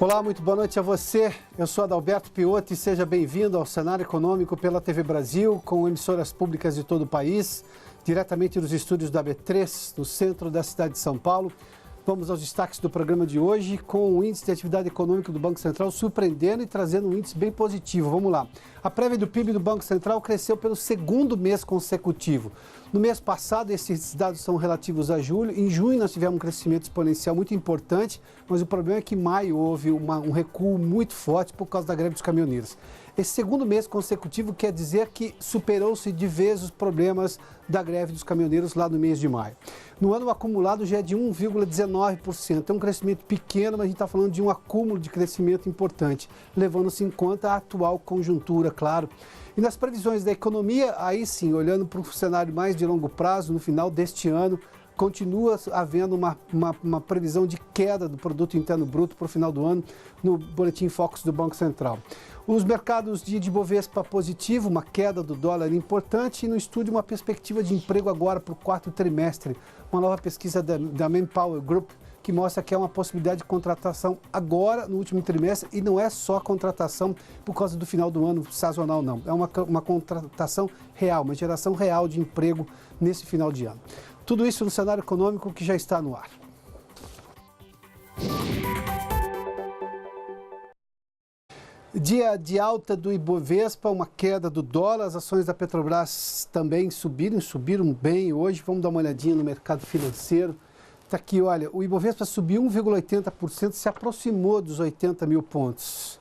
Olá, muito boa noite a você. Eu sou Adalberto Piotti e seja bem-vindo ao Cenário Econômico pela TV Brasil, com emissoras públicas de todo o país, diretamente dos estúdios da B3, no centro da cidade de São Paulo. Vamos aos destaques do programa de hoje, com o índice de atividade econômica do Banco Central surpreendendo e trazendo um índice bem positivo. Vamos lá. A prévia do PIB do Banco Central cresceu pelo segundo mês consecutivo. No mês passado, esses dados são relativos a julho. Em junho, nós tivemos um crescimento exponencial muito importante, mas o problema é que em maio houve um recuo muito forte por causa da greve dos caminhoneiros. Esse segundo mês consecutivo quer dizer que superou-se de vez os problemas da greve dos caminhoneiros lá no mês de maio. No ano, o acumulado já é de 1,19%. É um crescimento pequeno, mas a gente está falando de um acúmulo de crescimento importante, levando-se em conta a atual conjuntura, claro. E nas previsões da economia, aí sim, olhando para um cenário mais de longo prazo, no final deste ano, continua havendo uma previsão de queda do Produto Interno Bruto para o final do ano no Boletim Focus do Banco Central. Os mercados de Ibovespa positivo, uma queda do dólar importante, e no estúdio uma perspectiva de emprego agora para o quarto trimestre. Uma nova pesquisa da Manpower Group que mostra que é uma possibilidade de contratação agora no último trimestre, e não é só contratação por causa do final do ano sazonal, não. É uma contratação real, uma geração real de emprego nesse final de ano. Tudo isso no cenário econômico que já está no ar. Dia de alta do Ibovespa, uma queda do dólar, as ações da Petrobras também subiram bem hoje. Vamos dar uma olhadinha no mercado financeiro. Está aqui, olha, o Ibovespa subiu 1,80%, se aproximou dos 80 mil pontos.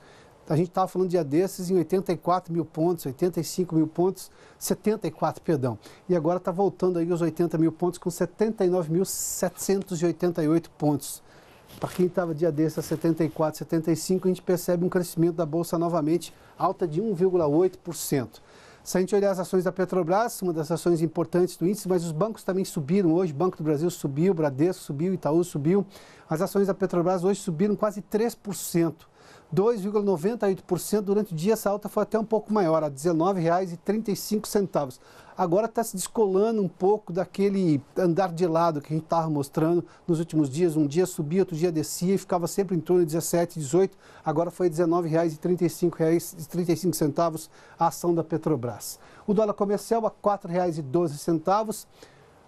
A gente estava falando dia desses em 84 mil pontos, 85 mil pontos, 74, perdão. E agora está voltando aí os 80 mil pontos com 79.788 pontos. Para quem estava dia desses a 74, 75, a gente percebe um crescimento da Bolsa novamente, alta de 1,8%. Se a gente olhar as ações da Petrobras, uma das ações importantes do índice, mas os bancos também subiram hoje. Banco do Brasil subiu, Bradesco subiu, Itaú subiu. As ações da Petrobras hoje subiram quase 3%. 2,98%. Durante o dia essa alta foi até um pouco maior, a R$ 19,35. Agora está se descolando um pouco daquele andar de lado que a gente estava mostrando nos últimos dias. Um dia subia, outro dia descia e ficava sempre em torno de 17, 18. Agora foi R$ 19,35 a ação da Petrobras. O dólar comercial a R$ 4,12.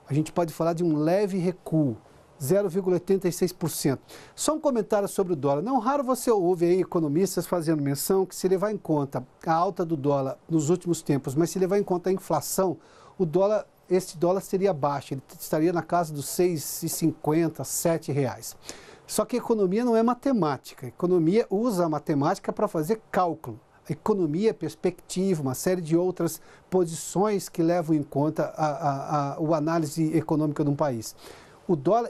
A gente pode falar de um leve recuo. 0,86%. Só um comentário sobre o dólar. Não raro você ouve aí economistas fazendo menção que se levar em conta a alta do dólar nos últimos tempos, mas se levar em conta a inflação, esse dólar seria baixo, ele estaria na casa dos R$ 6,50, R$ 7. Só que a economia não é matemática. A economia usa a matemática para fazer cálculo. A economia é perspectiva, uma série de outras posições que levam em conta a análise econômica de um país.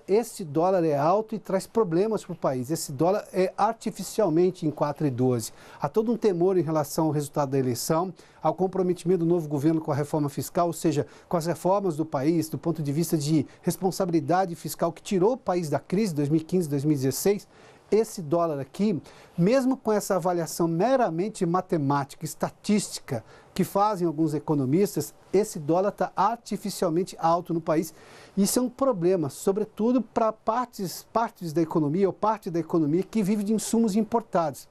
Esse dólar é alto e traz problemas para o país. Esse dólar é artificialmente em 4,12. Há todo um temor em relação ao resultado da eleição, ao comprometimento do novo governo com a reforma fiscal, ou seja, com as reformas do país, do ponto de vista de responsabilidade fiscal que tirou o país da crise de 2015, 2016. Esse dólar aqui, mesmo com essa avaliação meramente matemática, estatística, que fazem alguns economistas, esse dólar está artificialmente alto no país. Isso é um problema, sobretudo para partes da economia, ou parte da economia que vive de insumos importados.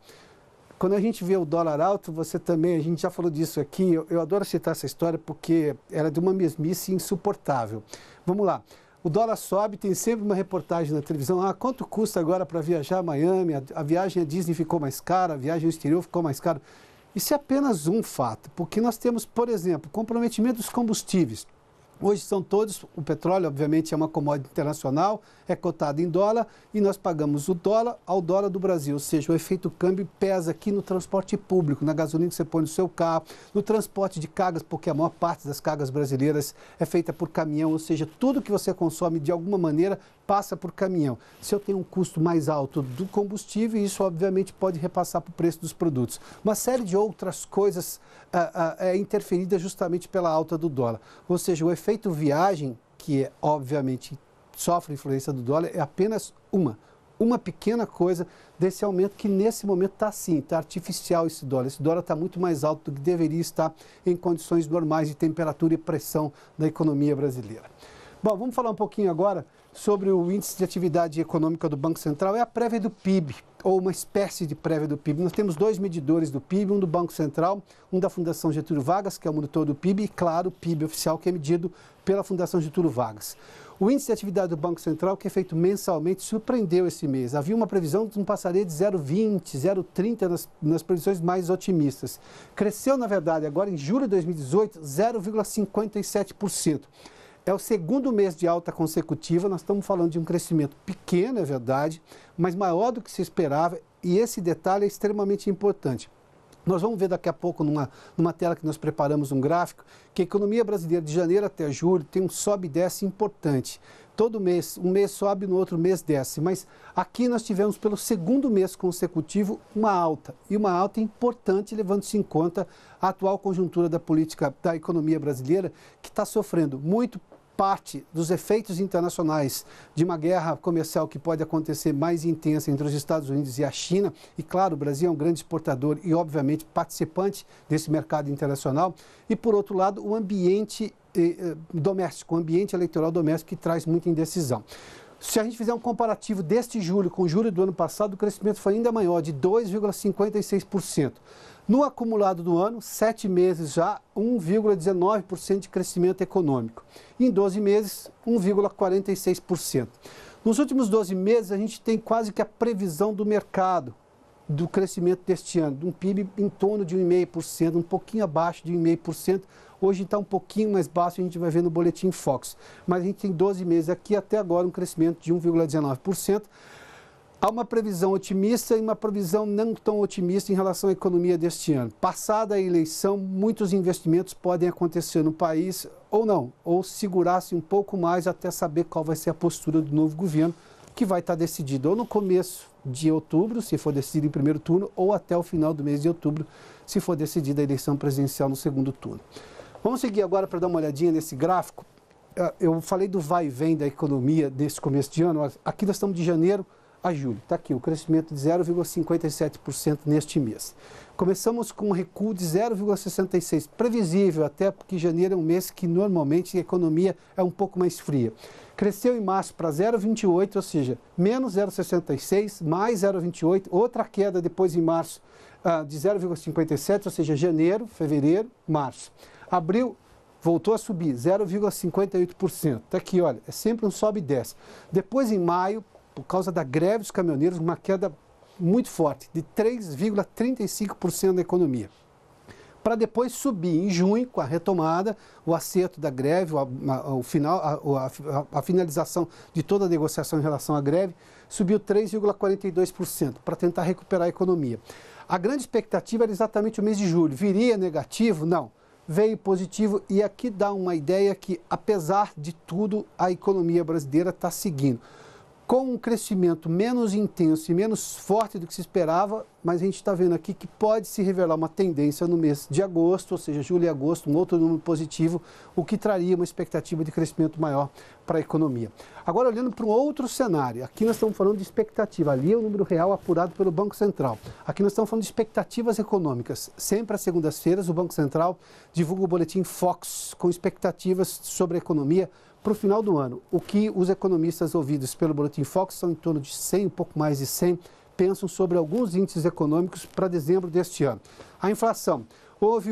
Quando a gente vê o dólar alto, a gente já falou disso aqui, eu adoro citar essa história porque ela é de uma mesmice insuportável. Vamos lá. O dólar sobe, tem sempre uma reportagem na televisão, quanto custa agora para viajar a Miami, a viagem à Disney ficou mais cara, a viagem ao exterior ficou mais cara. Isso é apenas um fato, porque nós temos, por exemplo, comprometimento dos combustíveis. Hoje são todos, o petróleo obviamente é uma commodity internacional, é cotado em dólar e nós pagamos o dólar ao dólar do Brasil, ou seja, o efeito câmbio pesa aqui no transporte público, na gasolina que você põe no seu carro, no transporte de cargas, porque a maior parte das cargas brasileiras é feita por caminhão, ou seja, tudo que você consome de alguma maneira passa por caminhão. Se eu tenho um custo mais alto do combustível, isso obviamente pode repassar para o preço dos produtos. Uma série de outras coisas é interferida justamente pela alta do dólar. Ou seja, o efeito viagem, que obviamente sofre influência do dólar, é apenas uma pequena coisa desse aumento que nesse momento está assim, está artificial esse dólar. Esse dólar está muito mais alto do que deveria estar em condições normais de temperatura e pressão da economia brasileira. Bom, vamos falar um pouquinho agora sobre o índice de atividade econômica do Banco Central é a prévia do PIB, ou uma espécie de prévia do PIB. Nós temos dois medidores do PIB, um do Banco Central, um da Fundação Getúlio Vargas, que é o monitor do PIB, e, claro, o PIB oficial, que é medido pela Fundação Getúlio Vargas. O índice de atividade do Banco Central, que é feito mensalmente, surpreendeu esse mês. Havia uma previsão que não passaria de 0,20, 0,30 nas previsões mais otimistas. Cresceu, na verdade, agora em julho de 2018, 0,57%. É o segundo mês de alta consecutiva, nós estamos falando de um crescimento pequeno, é verdade, mas maior do que se esperava, e esse detalhe é extremamente importante. Nós vamos ver daqui a pouco, numa tela que nós preparamos um gráfico, que a economia brasileira de janeiro até julho tem um sobe e desce importante. Todo mês, um mês sobe, no outro mês desce. Mas aqui nós tivemos, pelo segundo mês consecutivo, uma alta. E uma alta importante, levando-se em conta a atual conjuntura da política da economia brasileira, que está sofrendo muito parte dos efeitos internacionais de uma guerra comercial que pode acontecer mais intensa entre os Estados Unidos e a China. E, claro, o Brasil é um grande exportador e, obviamente, participante desse mercado internacional. E, por outro lado, o ambiente doméstico, o ambiente eleitoral doméstico, que traz muita indecisão. Se a gente fizer um comparativo deste julho com julho do ano passado, o crescimento foi ainda maior, de 2,56%. No acumulado do ano, 7 meses já, 1,19% de crescimento econômico. Em 12 meses, 1,46%. Nos últimos 12 meses, a gente tem quase que a previsão do mercado do crescimento deste ano, de um PIB em torno de 1,5%, um pouquinho abaixo de 1,5%. Hoje está um pouquinho mais baixo, a gente vai ver no Boletim Focus. Mas a gente tem 12 meses aqui, até agora, um crescimento de 1,19%. Há uma previsão otimista e uma previsão não tão otimista em relação à economia deste ano. Passada a eleição, muitos investimentos podem acontecer no país ou não, ou segurar-se um pouco mais até saber qual vai ser a postura do novo governo, que vai estar decidido ou no começo de outubro, se for decidido em primeiro turno, ou até o final do mês de outubro, se for decidida a eleição presidencial no segundo turno. Vamos seguir agora para dar uma olhadinha nesse gráfico. Eu falei do vai e vem da economia desse começo de ano. Aqui nós estamos de janeiro a julho. Está aqui o crescimento de 0,57% neste mês. Começamos com um recuo de 0,66%, previsível, até porque janeiro é um mês que normalmente a economia é um pouco mais fria. Cresceu em março para 0,28%, ou seja, menos 0,66%, mais 0,28%, outra queda depois em março de 0,57%, ou seja, janeiro, fevereiro, março. Abril voltou a subir, 0,58%. Está aqui, olha, é sempre um sobe e desce. Depois em maio, por causa da greve dos caminhoneiros, uma queda muito forte, de 3,35% da economia. Para depois subir em junho, com a retomada, o acerto da greve, a finalização de toda a negociação em relação à greve, subiu 3,42% para tentar recuperar a economia. A grande expectativa era exatamente o mês de julho. Viria negativo? Não. Veio positivo, e aqui dá uma ideia que, apesar de tudo, a economia brasileira está seguindo com um crescimento menos intenso e menos forte do que se esperava, mas a gente está vendo aqui que pode se revelar uma tendência no mês de agosto, ou seja, julho e agosto, um outro número positivo, o que traria uma expectativa de crescimento maior para a economia. Agora, olhando para um outro cenário, aqui nós estamos falando de expectativa, ali é o número real apurado pelo Banco Central. Aqui nós estamos falando de expectativas econômicas. Sempre às segundas-feiras, o Banco Central divulga o Boletim Focus com expectativas sobre a economia para o final do ano. O que os economistas ouvidos pelo Boletim Focus, são em torno de 100, um pouco mais de 100, pensam sobre alguns índices econômicos para dezembro deste ano. A inflação, houve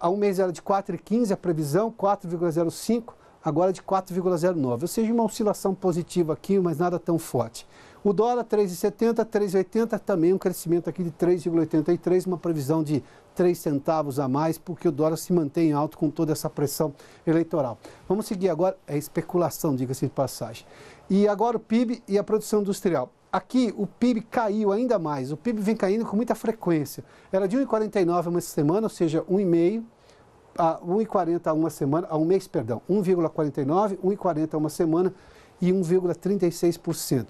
há um mês era de 4,15, a previsão 4,05, agora de 4,09, ou seja, uma oscilação positiva aqui, mas nada tão forte. O dólar 3,70, 3,80, também um crescimento aqui de 3,83, uma previsão de 3 centavos a mais, porque o dólar se mantém alto com toda essa pressão eleitoral. Vamos seguir agora, é especulação, diga-se de passagem. E agora o PIB e a produção industrial. Aqui o PIB caiu ainda mais, o PIB vem caindo com muita frequência. Era de 1,49 uma semana, ou seja, 1,5, a 1,40 a uma semana, a um mês, perdão, 1,49, 1,40 a uma semana e 1,36%.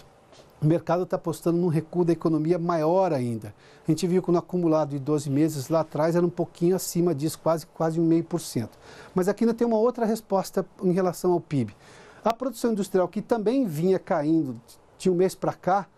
O mercado está apostando num recuo da economia maior ainda. A gente viu que no acumulado de 12 meses lá atrás era um pouquinho acima disso, quase 1,5%. Mas aqui ainda tem uma outra resposta em relação ao PIB. A produção industrial, que também vinha caindo de um mês para cá,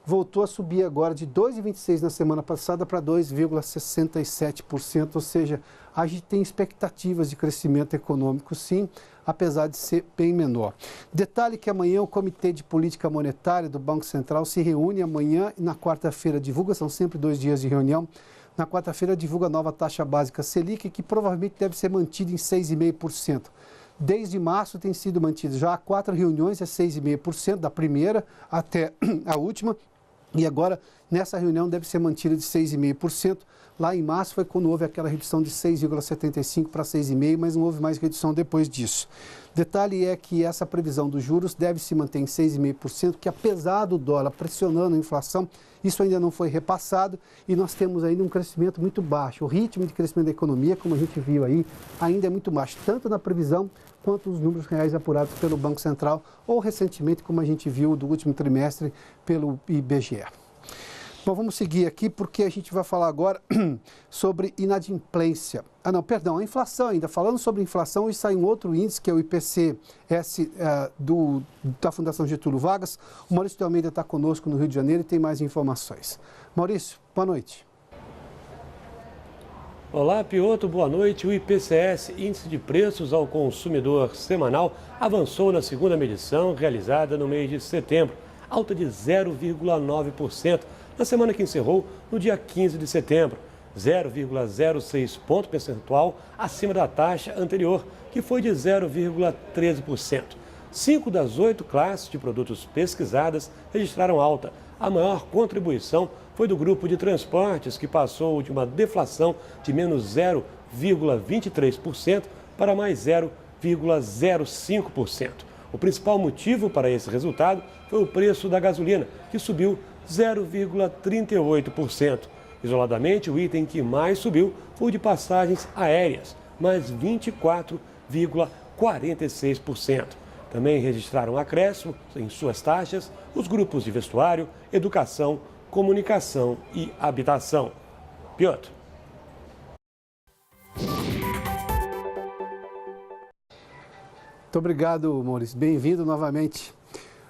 voltou a subir agora de 2,26% na semana passada para 2,67%, ou seja, a gente tem expectativas de crescimento econômico sim, apesar de ser bem menor. Detalhe que amanhã o Comitê de Política Monetária do Banco Central se reúne amanhã e na quarta-feira divulga, são sempre 2 dias de reunião. Na quarta-feira divulga a nova taxa básica Selic, que provavelmente deve ser mantida em 6,5%. Desde março tem sido mantida já há 4 reuniões, é 6,5%, da primeira até a última. E agora, nessa reunião, deve ser mantida de 6,5%. Lá em março foi quando houve aquela redução de 6,75% para 6,5%, mas não houve mais redução depois disso. Detalhe é que essa previsão dos juros deve se manter em 6,5%, que apesar do dólar pressionando a inflação, isso ainda não foi repassado e nós temos ainda um crescimento muito baixo. O ritmo de crescimento da economia, como a gente viu aí, ainda é muito baixo, tanto na previsão quanto os números reais apurados pelo Banco Central ou recentemente, como a gente viu do último trimestre, pelo IBGE. Bom, vamos seguir aqui porque a gente vai falar agora sobre inadimplência. A inflação ainda. Falando sobre inflação, hoje sai um outro índice, que é o IPCS da Fundação Getúlio Vargas. O Maurício de Almeida está conosco no Rio de Janeiro e tem mais informações. Maurício, boa noite. Olá, Piotr, boa noite. O IPCS, Índice de Preços ao Consumidor Semanal, avançou na segunda medição realizada no mês de setembro, alta de 0,9%. Na semana que encerrou, no dia 15 de setembro, 0,06 ponto percentual acima da taxa anterior, que foi de 0,13%. 5 das 8 classes de produtos pesquisadas registraram alta. A maior contribuição foi do grupo de transportes, que passou de uma deflação de menos 0,23% para mais 0,05%. O principal motivo para esse resultado foi o preço da gasolina, que subiu 0,38%. Isoladamente, o item que mais subiu foi o de passagens aéreas, mais 24,46%. Também registraram acréscimo em suas taxas os grupos de vestuário, educação, comunicação e habitação. Piotr. Muito obrigado, Maurício. Bem-vindo novamente.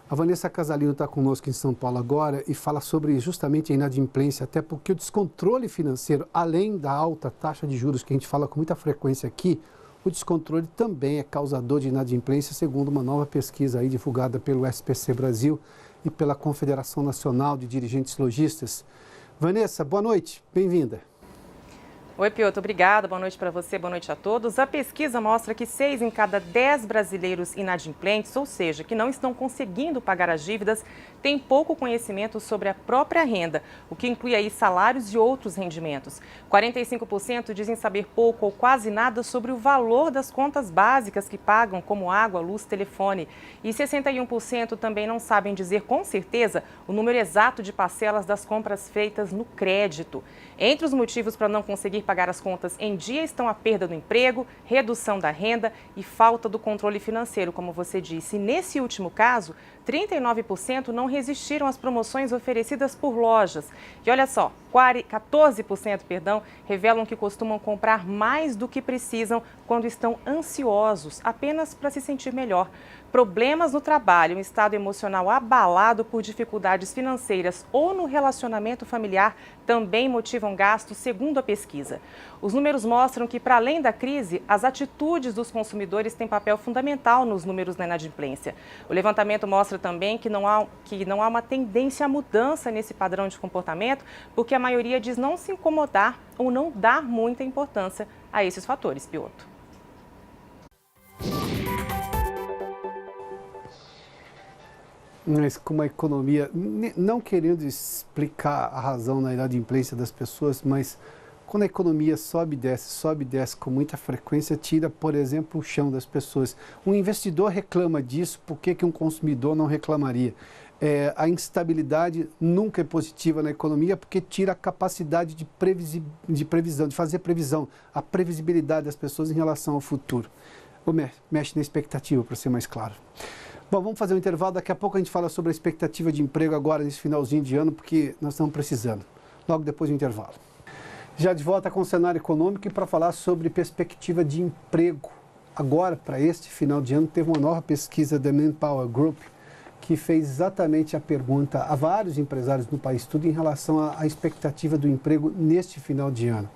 A Vanessa Casalino está conosco em São Paulo agora e fala sobre justamente a inadimplência, até porque o descontrole financeiro, além da alta taxa de juros que a gente fala com muita frequência aqui, o descontrole também é causador de inadimplência, segundo uma nova pesquisa aí divulgada pelo SPC Brasil e pela Confederação Nacional de Dirigentes Lojistas. Vanessa, boa noite, bem-vinda. Oi, Piotr, obrigada. Boa noite para você, boa noite a todos. A pesquisa mostra que 6 em cada 10 brasileiros inadimplentes, ou seja, que não estão conseguindo pagar as dívidas, têm pouco conhecimento sobre a própria renda, o que inclui aí salários e outros rendimentos. 45% dizem saber pouco ou quase nada sobre o valor das contas básicas que pagam, como água, luz, telefone. E 61% também não sabem dizer com certeza o número exato de parcelas das compras feitas no crédito. Entre os motivos para não conseguir pagar as contas em dia estão a perda do emprego, redução da renda e falta do controle financeiro, como você disse. E nesse último caso, 39% não resistiram às promoções oferecidas por lojas. E olha só, 14% revelam que costumam comprar mais do que precisam quando estão ansiosos, apenas para se sentir melhor. Problemas no trabalho, um estado emocional abalado por dificuldades financeiras ou no relacionamento familiar também motivam gastos, segundo a pesquisa. Os números mostram que, para além da crise, as atitudes dos consumidores têm papel fundamental nos números da inadimplência. O levantamento mostra também que não há uma tendência à mudança nesse padrão de comportamento, porque a maioria diz não se incomodar ou não dar muita importância a esses fatores, Piotr. Mas com a economia, não querendo explicar a razão na inadimplência das pessoas, mas quando a economia sobe e desce com muita frequência, tira, por exemplo, o chão das pessoas. Um investidor reclama disso, por que um consumidor não reclamaria? A instabilidade nunca é positiva na economia, porque tira a capacidade de previsão, de fazer previsão, a previsibilidade das pessoas em relação ao futuro. Ou mexe na expectativa, para ser mais claro. Bom, vamos fazer um intervalo, daqui a pouco a gente fala sobre a expectativa de emprego agora nesse finalzinho de ano, porque nós estamos precisando. Logo depois do intervalo. Já de volta com o cenário econômico e para falar sobre perspectiva de emprego. Agora, para este final de ano, teve uma nova pesquisa da Manpower Group, que fez exatamente a pergunta a vários empresários no país todo em relação à expectativa do emprego neste final de ano.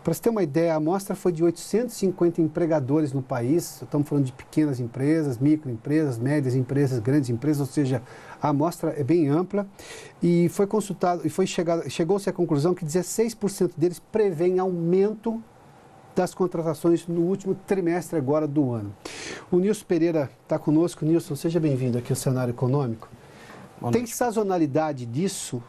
Para você ter uma ideia, a amostra foi de 850 empregadores no país, estamos falando de pequenas empresas, microempresas, médias empresas, grandes empresas, ou seja, a amostra é bem ampla e foi consultado e chegou-se à conclusão que 16% deles prevêem aumento das contratações no último trimestre agora do ano. O Nilson Pereira está conosco. Nilson, seja bem-vindo aqui ao cenário econômico. Tem sazonalidade disso?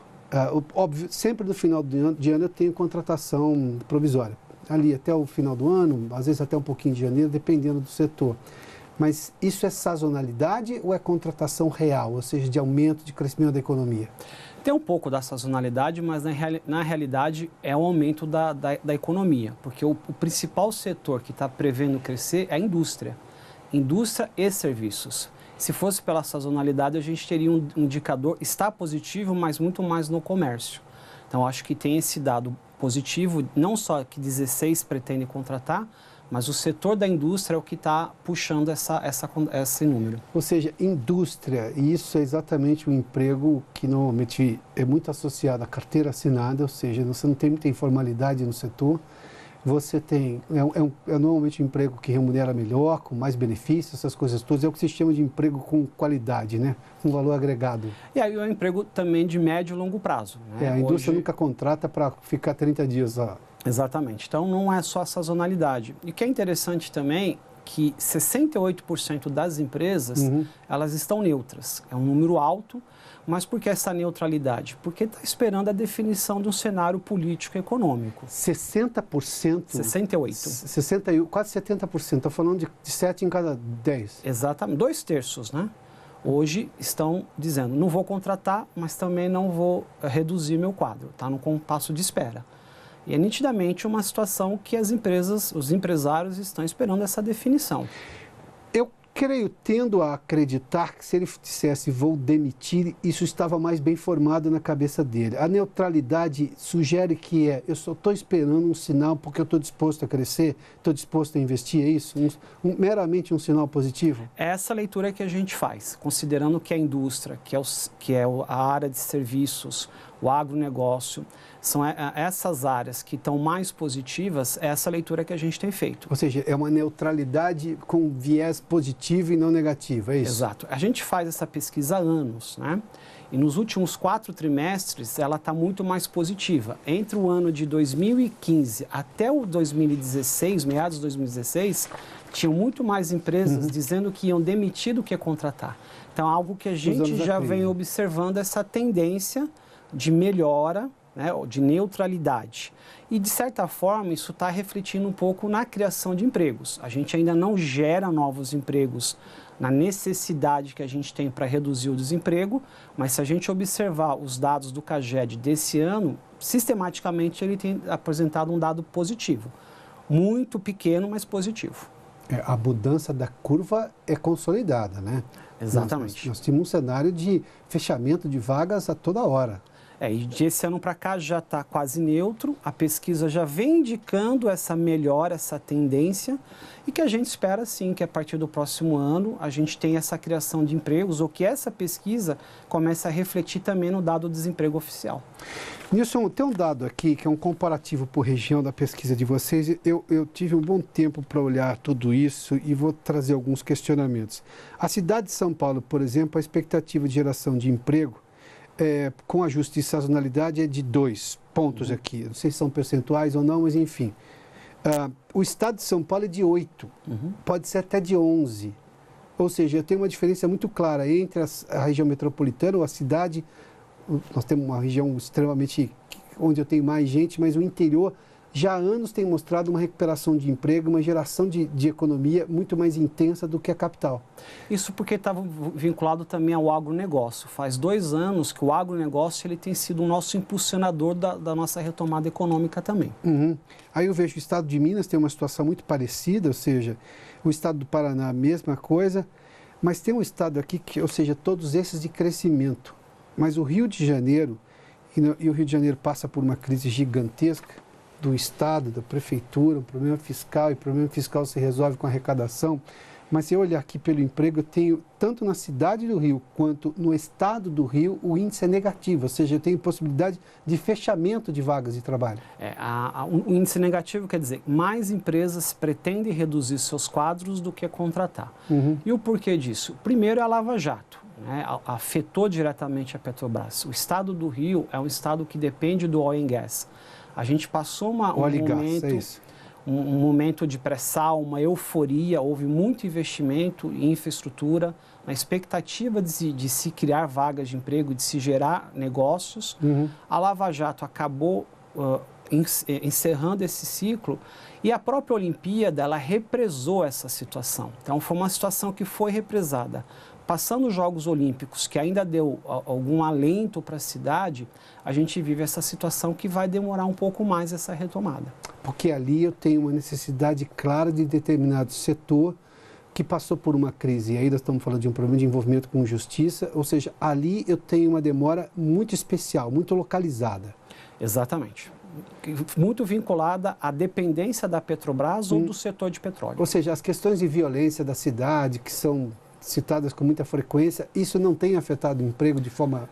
Óbvio, sempre no final de ano eu tenho contratação provisória. Ali até o final do ano, às vezes até um pouquinho de janeiro, dependendo do setor. Mas isso é sazonalidade ou é contratação real, ou seja, de aumento, de crescimento da economia? Tem um pouco da sazonalidade, mas na realidade é o aumento da economia, porque o principal setor que está prevendo crescer é a indústria e serviços. Se fosse pela sazonalidade, a gente teria um indicador, está positivo, mas muito mais no comércio. Então, acho que tem esse dado positivo, não só que 16 pretende contratar, mas o setor da indústria é o que está puxando esse número. Ou seja, indústria, e isso é exatamente o emprego que normalmente é muito associado à carteira assinada, ou seja, você não tem muita informalidade no setor, você tem, é normalmente um emprego que remunera melhor, com mais benefícios, essas coisas todas, é o que se chama de emprego com qualidade, né? Com valor agregado. E aí é um emprego também de médio e longo prazo. Né? A indústria nunca contrata para ficar 30 dias lá. Exatamente. Então, não é só a sazonalidade. E o que é interessante também, que 68% das empresas, elas estão neutras. É um número alto, mas por que essa neutralidade? Porque está esperando a definição de um cenário político e econômico. 60%? 68%. Quase 70%. Está falando de 7 em cada 10. Exatamente. 2/3, né? Hoje estão dizendo, não vou contratar, mas também não vou reduzir meu quadro. Está no compasso de espera. E é nitidamente uma situação que as empresas, os empresários estão esperando essa definição. Eu tendo a acreditar que se ele dissesse vou demitir, isso estava mais bem formado na cabeça dele. A neutralidade sugere que eu só estou esperando um sinal porque eu estou disposto a crescer, estou disposto a investir, é isso? Meramente um sinal positivo? É essa leitura que a gente faz, considerando que a indústria, que é a área de serviços, o agronegócio, são essas áreas que estão mais positivas, é essa leitura que a gente tem feito. Ou seja, é uma neutralidade com viés positivo e não negativo, é isso? Exato. A gente faz essa pesquisa há anos, né? E nos últimos 4 trimestres, ela está muito mais positiva. Entre o ano de 2015 até o 2016, meados de 2016, tinham muito mais empresas dizendo que iam demitir do que contratar. Então, algo que a gente já vem observando, essa tendência de melhora, né, de neutralidade. E, de certa forma, isso está refletindo um pouco na criação de empregos. A gente ainda não gera novos empregos na necessidade que a gente tem para reduzir o desemprego, mas se a gente observar os dados do CAGED desse ano, sistematicamente ele tem apresentado um dado positivo. Muito pequeno, mas positivo. A mudança da curva é consolidada, né? Exatamente. Nós temos um cenário de fechamento de vagas a toda hora. E de esse ano para cá já está quase neutro, a pesquisa já vem indicando essa melhora, essa tendência, e que a gente espera sim que a partir do próximo ano a gente tenha essa criação de empregos, ou que essa pesquisa comece a refletir também no dado do desemprego oficial. Nilson, tem um dado aqui que é um comparativo por região da pesquisa de vocês. Eu tive um bom tempo para olhar tudo isso e vou trazer alguns questionamentos. A cidade de São Paulo, por exemplo, a expectativa de geração de emprego com ajuste de sazonalidade é de 2 pontos aqui. Não sei se são percentuais ou não, mas enfim. O estado de São Paulo é de 8, pode ser até de 11. Ou seja, tem uma diferença muito clara entre a região metropolitana ou a cidade. Nós temos uma região extremamente onde eu tenho mais gente, mas o interior já há anos tem mostrado uma recuperação de emprego, uma geração de economia muito mais intensa do que a capital. Isso porque estava vinculado também ao agronegócio. Faz 2 anos que o agronegócio ele tem sido o nosso impulsionador da nossa retomada econômica também. Aí eu vejo que o estado de Minas tem uma situação muito parecida, ou seja, o estado do Paraná a mesma coisa, mas tem um estado aqui, ou seja, todos esses de crescimento. Mas o Rio de Janeiro, e o Rio de Janeiro passa por uma crise gigantesca, do Estado, da Prefeitura, um problema fiscal, e o problema fiscal se resolve com arrecadação, Mas se eu olhar aqui pelo emprego, eu tenho, tanto na cidade do Rio quanto no estado do Rio, o índice é negativo, ou seja, eu tenho possibilidade de fechamento de vagas de trabalho. O índice negativo quer dizer, mais empresas pretendem reduzir seus quadros do que contratar. E o porquê disso? Primeiro é a Lava Jato, né? Afetou diretamente a Petrobras. O estado do Rio é um estado que depende do oil and gas. A gente passou um momento de pré-sal, uma euforia, houve muito investimento em infraestrutura, na expectativa de se criar vagas de emprego, de se gerar negócios. A Lava Jato acabou encerrando esse ciclo e a própria Olimpíada, ela represou essa situação. Então, foi uma situação que foi represada. Passando os Jogos Olímpicos, que ainda deu algum alento para a cidade, a gente vive essa situação que vai demorar um pouco mais essa retomada. Porque ali eu tenho uma necessidade clara de determinado setor que passou por uma crise. E aí nós estamos falando de um problema de envolvimento com justiça, ou seja, ali eu tenho uma demora muito especial, muito localizada. Exatamente. Muito vinculada à dependência da Petrobras ou do setor de petróleo. Ou seja, as questões de violência da cidade, que são citadas com muita frequência, isso não tem afetado o emprego de forma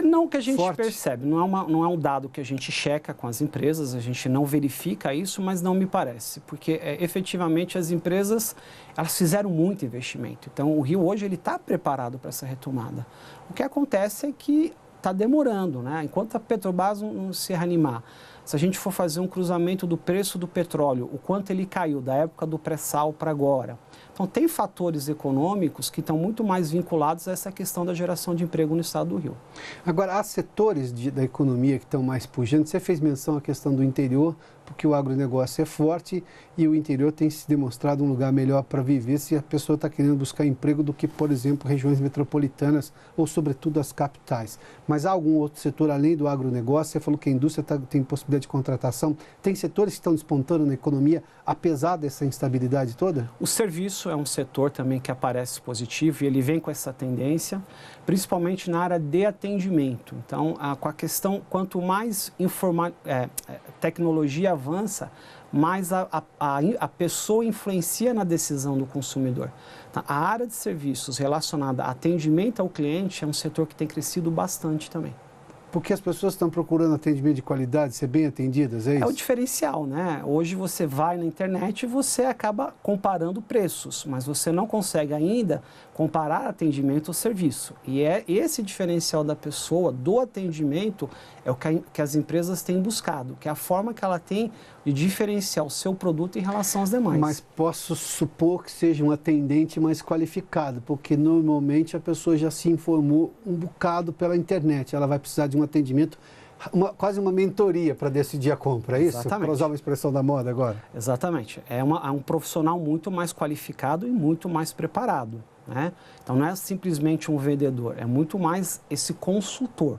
não que a gente forte? Percebe, não é um dado que a gente checa com as empresas, a gente não verifica isso, mas não me parece, porque efetivamente as empresas, elas fizeram muito investimento, então o Rio hoje ele está preparado para essa retomada. O que acontece é que está demorando, né? Enquanto a Petrobras não se reanimar, se a gente for fazer um cruzamento do preço do petróleo, o quanto ele caiu da época do pré-sal para agora. Então, tem fatores econômicos que estão muito mais vinculados a essa questão da geração de emprego no estado do Rio. Agora, há setores da economia que estão mais pujantes. Você fez menção à questão do interior, porque o agronegócio é forte e o interior tem se demonstrado um lugar melhor para viver se a pessoa está querendo buscar emprego do que, por exemplo, regiões metropolitanas ou, sobretudo, as capitais. Mas há algum outro setor além do agronegócio? Você falou que a indústria tem possibilidade de contratação. Tem setores que estão despontando na economia, apesar dessa instabilidade toda? O serviço é um setor também que aparece positivo e ele vem com essa tendência, principalmente na área de atendimento. Então, com a questão, quanto mais tecnologia avança, mais a pessoa influencia na decisão do consumidor. Então, a área de serviços relacionada a atendimento ao cliente é um setor que tem crescido bastante também. Porque as pessoas estão procurando atendimento de qualidade, ser bem atendidas, é isso? É o diferencial, né? Hoje você vai na internet e você acaba comparando preços, mas você não consegue ainda comparar atendimento ou serviço. E é esse diferencial da pessoa, do atendimento, é o que as empresas têm buscado, que é a forma que ela tem de diferenciar o seu produto em relação aos demais. Mas posso supor que seja um atendente mais qualificado, porque normalmente a pessoa já se informou um bocado pela internet, ela vai precisar de um atendimento, quase uma mentoria para decidir a compra, é isso? Exatamente. Para usar uma expressão da moda agora. Exatamente. É um profissional muito mais qualificado e muito mais preparado, né? Então não é simplesmente um vendedor, é muito mais esse consultor.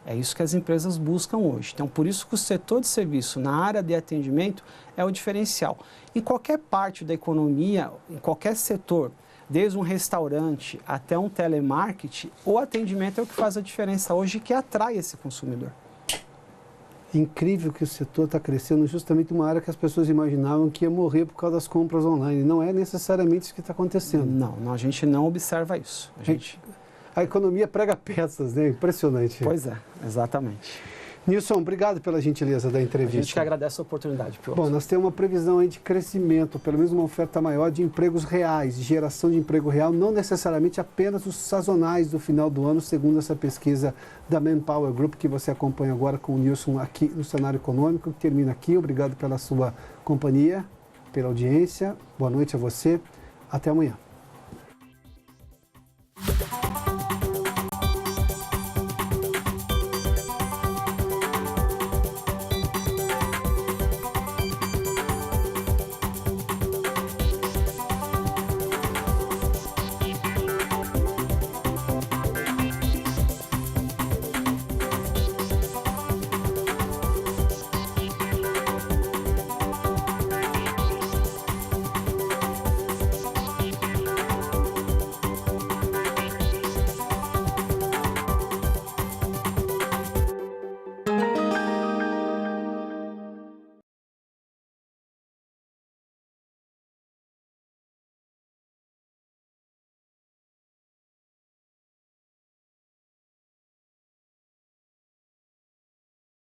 É isso que as empresas buscam hoje. Então, por isso que o setor de serviço na área de atendimento é o diferencial. Em qualquer parte da economia, em qualquer setor, desde um restaurante até um telemarketing, o atendimento é o que faz a diferença hoje e que atrai esse consumidor. Incrível que o setor está crescendo justamente uma área que as pessoas imaginavam que ia morrer por causa das compras online. Não é necessariamente isso que está acontecendo. Não, a gente não observa isso. A economia prega peças, né? Impressionante. Pois é, exatamente. Nilson, obrigado pela gentileza da entrevista. A gente que agradece a oportunidade, Piotr. Bom, nós temos uma previsão aí de crescimento, pelo menos uma oferta maior de empregos reais, de geração de emprego real, não necessariamente apenas os sazonais do final do ano, segundo essa pesquisa da Manpower Group, que você acompanha agora com o Nilson aqui no Cenário Econômico, que termina aqui. Obrigado pela sua companhia, pela audiência. Boa noite a você. Até amanhã.